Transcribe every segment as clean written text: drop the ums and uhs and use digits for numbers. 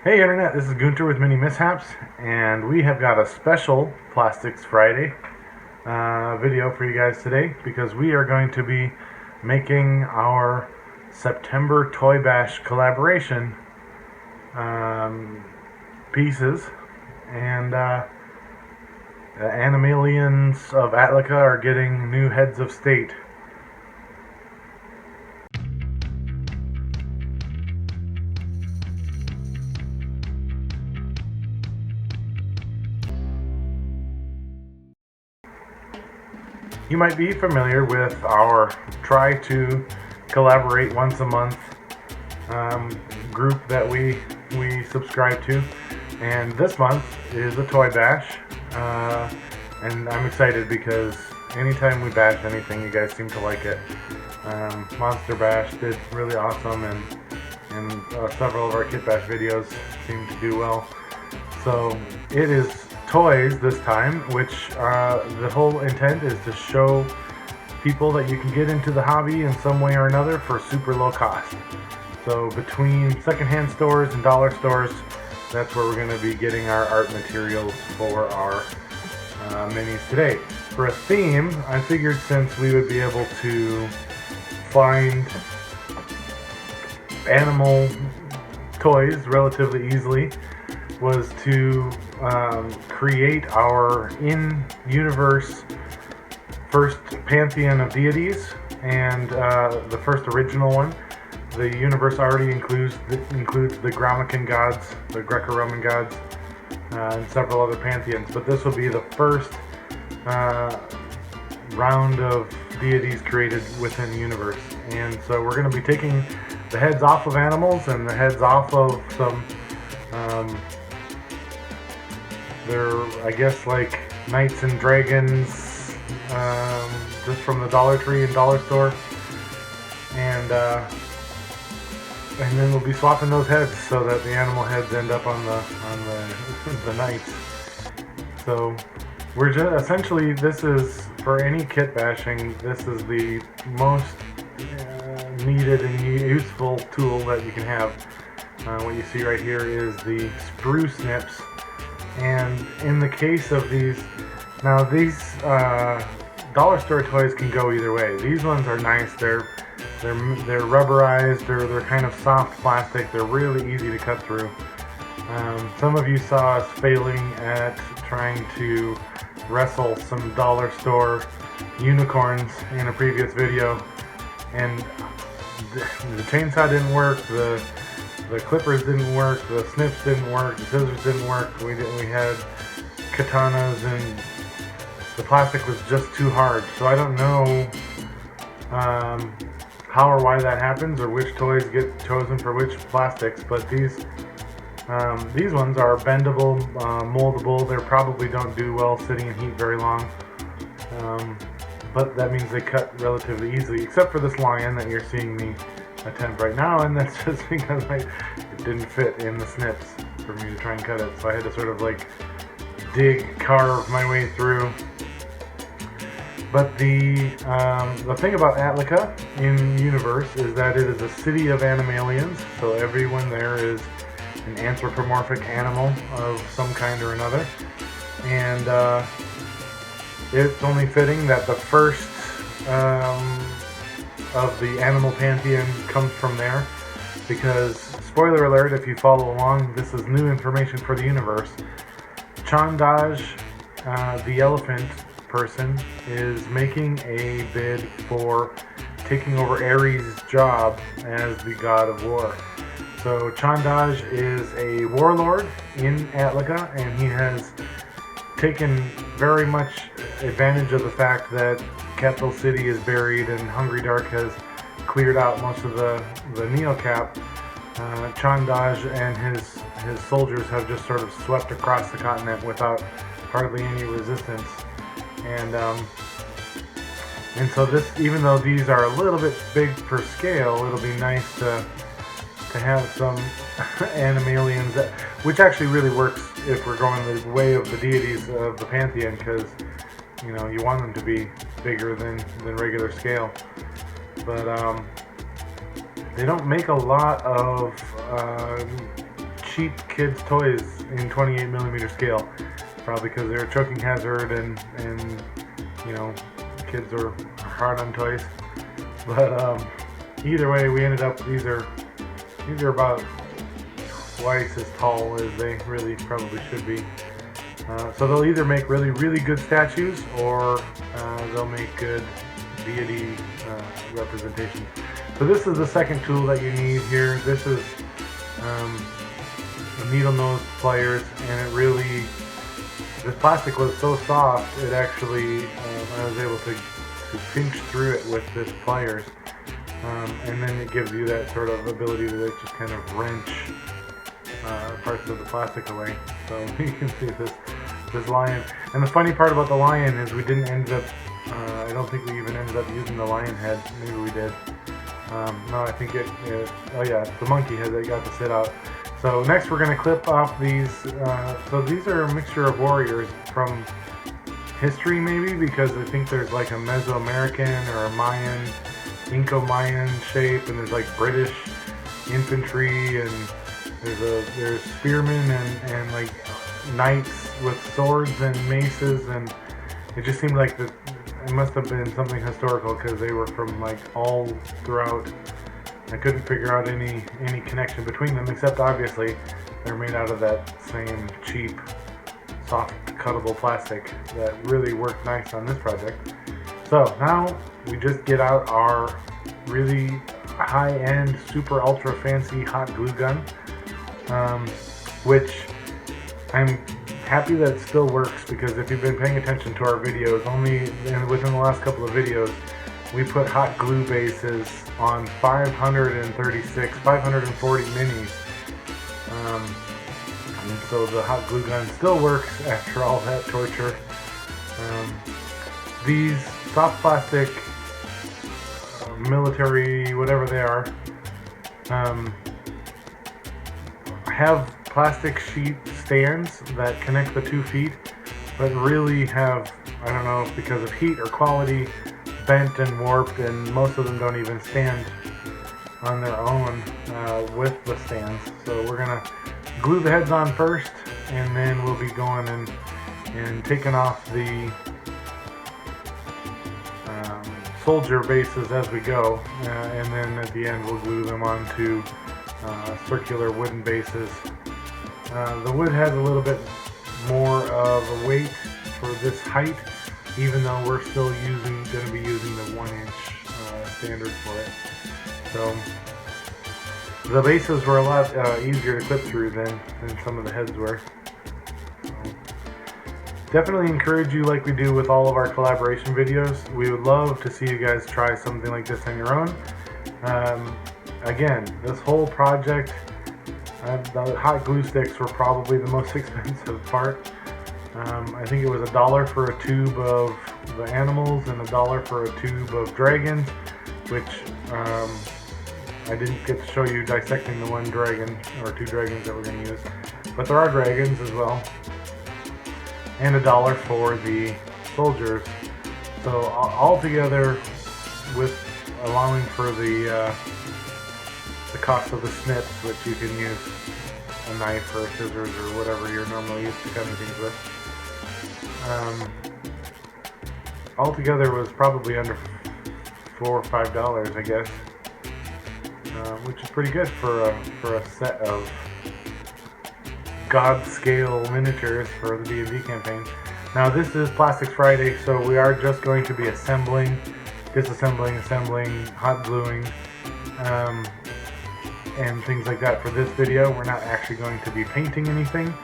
Hey Internet, this is Gunter with MiniMishaps, and we have got a special Plastics Friday video for you guys today because we are going to be making our September Toybash collaboration pieces, and the Animalians of Athlaca are getting new heads of state. You might be familiar with our try to collaborate once a month group that we subscribe to, and this month is a toy bash, and I'm excited because anytime we bash anything, you guys seem to like it. Monster Bash did really awesome, and several of our Kit Bash videos seem to do well. So it is toys this time, which the whole intent is to show people that you can get into the hobby in some way or another for super low cost. So between secondhand stores and dollar stores, that's where we're going to be getting our art materials for our minis today. For a theme, I figured since we would be able to find animal toys relatively easily, was to create our in-universe first pantheon of deities, and the first original one. The universe already includes the Gramakan gods, the Greco-Roman gods, and several other pantheons, but this will be the first round of deities created within the universe. And so we're going to be taking the heads off of animals and the heads off of some they're, I guess, like knights and dragons, just from the Dollar Tree and Dollar Store, and then we'll be swapping those heads so that the animal heads end up on the knights. So we're just essentially, this is for any kit bashing, this is the most needed and useful tool that you can have. What you see right here is the sprue snips. And in the case of these, now these dollar store toys can go either way. These ones are nice. They're rubberized. They're kind of soft plastic. They're really easy to cut through. Some of you saw us failing at trying to wrestle some dollar store unicorns in a previous video, and the chainsaw didn't work. The clippers didn't work, the snips didn't work, the scissors didn't work. We had katanas, and the plastic was just too hard. So I don't know how or why that happens, or which toys get chosen for which plastics. But these ones are bendable, moldable. They probably don't do well sitting in heat very long. But that means they cut relatively easily, except for this lion that you're seeing me attempt right now, and that's just because it didn't fit in the snips for me to try and cut it, so I had to sort of like carve my way through. But the thing about Athlaca in universe is that it is a city of animalians, so everyone there is an anthropomorphic animal of some kind or another, and it's only fitting that the first of the animal pantheon comes from there, because, spoiler alert if you follow along, this is new information for the universe. Chon Daj, the elephant person, is making a bid for taking over Ares' job as the god of war. So Chon Daj is a warlord in Athlaca, and he has taken very much advantage of the fact that Capital City is buried and Hungry Dark has cleared out most of the Neocap. Chon Daj and his soldiers have just sort of swept across the continent without hardly any resistance. And so this, even though these are a little bit big for scale, it'll be nice to have some animalians, which actually really works if we're going the way of the deities of the pantheon, because you know, you want them to be bigger than regular scale. But they don't make a lot of cheap kids' toys in 28mm scale, probably because they're a choking hazard and you know, kids are hard on toys. But either way, we ended up, these are about twice as tall as they really probably should be. So they'll either make really good statues, or they'll make good deity representations. So this is the second tool that you need here. This is the needle nose pliers, and it really, this plastic was so soft, it actually, I was able to pinch through it with this pliers, and then it gives you that sort of ability to just kind of wrench parts of the plastic away. So you can see this lion. And the funny part about the lion is we didn't end up, I don't think we even ended up using the lion head. Maybe we did. No, I think oh yeah, it's the monkey head that got to sit out. So next we're going to clip off these, so these are a mixture of warriors from history maybe, because I think there's like a Mesoamerican or a Mayan, Inco-Mayan shape, and there's like British infantry, and there's spearmen and like knights with swords and maces, and it just seemed like it must have been something historical, because they were from like all throughout. I couldn't figure out any connection between them, except obviously they're made out of that same cheap, soft, cuttable plastic that really worked nice on this project. So now we just get out our really high-end, super ultra fancy hot glue gun, which I'm happy that it still works, because if you've been paying attention to our videos, within the last couple of videos, we put hot glue bases on 540 minis. And so the hot glue gun still works after all that torture. These soft plastic, military, whatever they are, have plastic sheet stands that connect the 2 feet, but really have, I don't know if because of heat or quality, bent and warped, and most of them don't even stand on their own with the stands. So we're gonna glue the heads on first, and then we'll be going and taking off the soldier bases as we go, and then at the end we'll glue them onto circular wooden bases. The wood has a little bit more of a weight for this height, even though we're still going to be using the 1-inch standard for it. So the bases were a lot easier to clip through than some of the heads were. So definitely encourage you, like we do with all of our collaboration videos. We would love to see you guys try something like this on your own. Again, this whole project, the hot glue sticks were probably the most expensive part. I think it was $1 for a tube of the animals and $1 for a tube of dragons, which I didn't get to show you dissecting the 1 dragon or 2 dragons that we're going to use, but there are dragons as well, and $1 for the soldiers. So all together, with allowing for the cost of the snips, which you can use a knife or scissors or whatever you're normally used to cutting things with. Altogether was probably under $4 or $5, I guess, which is pretty good for a set of God scale miniatures for the D&D campaign. Now this is Plastics Friday, so we are just going to be assembling, disassembling, assembling, hot gluing, and things like that for this video. We're not actually going to be painting anything,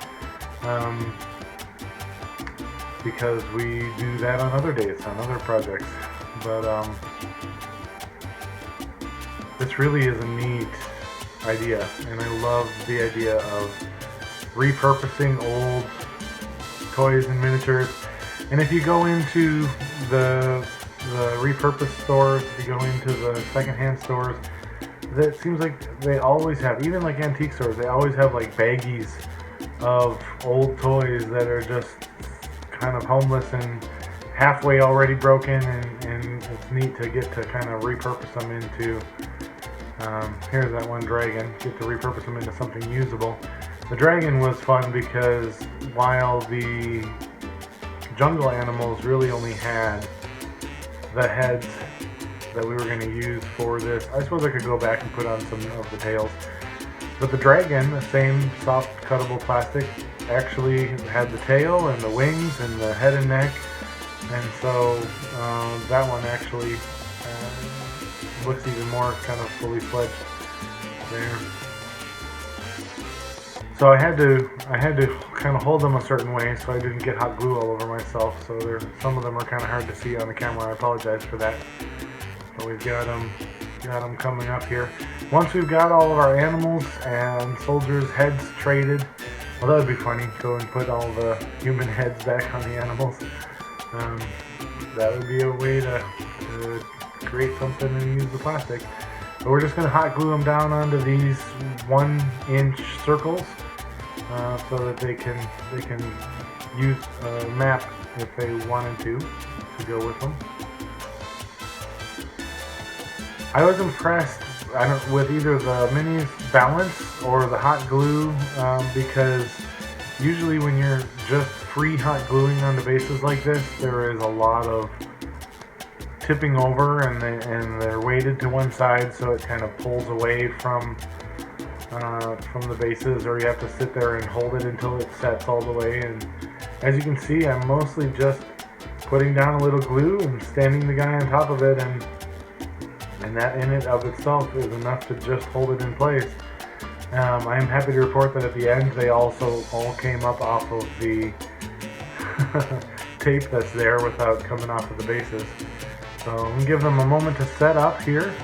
because we do that on other days, on other projects. But this really is a neat idea, and I love the idea of repurposing old toys and miniatures. And if you go into the repurposed stores, if you go into the secondhand stores, it seems like they always have, even like antique stores, they always have like baggies of old toys that are just kind of homeless and halfway already broken, and it's neat to get to kind of repurpose them into Here's that one dragon. Get to repurpose them into something usable. The dragon was fun because while the jungle animals really only had the heads that we were going to use for this, I suppose I could go back and put on some of the tails. But the dragon, the same soft cuttable plastic, actually had the tail and the wings and the head and neck, and so that one actually looks even more kind of fully fledged there. So I had to kind of hold them a certain way so I didn't get hot glue all over myself. So some of them are kind of hard to see on the camera. I apologize for that. But we've got them coming up here. Once we've got all of our animals and soldiers' heads traded, well, that would be funny. Go and put all the human heads back on the animals. That would be a way to create something and use the plastic. But we're just going to hot glue them down onto these 1-inch circles so that they can use a map if they wanted to go with them. I was impressed with either the minis balance or the hot glue because usually when you're just free hot gluing onto bases like this, there is a lot of tipping over and they're weighted to one side, so it kind of pulls away from the bases, or you have to sit there and hold it until it sets all the way. And as you can see, I'm mostly just putting down a little glue and standing the guy on top of it, and that in it of itself is enough to just hold it in place. I am happy to report that at the end they also all came up off of the tape that's there without coming off of the bases. So I'm going to give them a moment to set up here,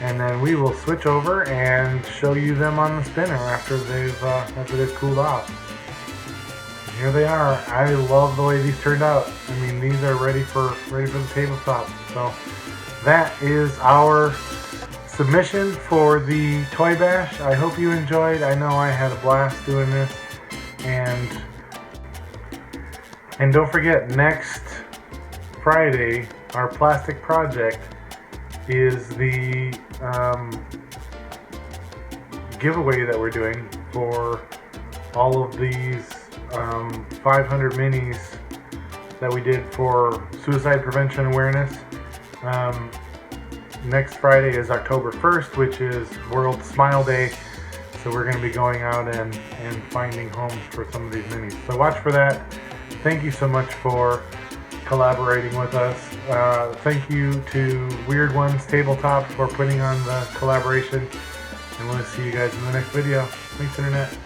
and then we will switch over and show you them on the spinner after they've cooled off. And here they are. I love the way these turned out. I mean, these are ready for the tabletop. So that is our submission for the Toybash. I hope you enjoyed. I know I had a blast doing this, and don't forget, next Friday our plastic project is the giveaway that we're doing for all of these 500 minis that we did for suicide prevention awareness. Next Friday is October 1st, which is World Smile Day, so we're going to be going out and finding homes for some of these minis. So watch for that. Thank you so much for collaborating with us. Thank you to Weird Ones Tabletop for putting on the collaboration, and we'll see you guys in the next video. Thanks, Internet.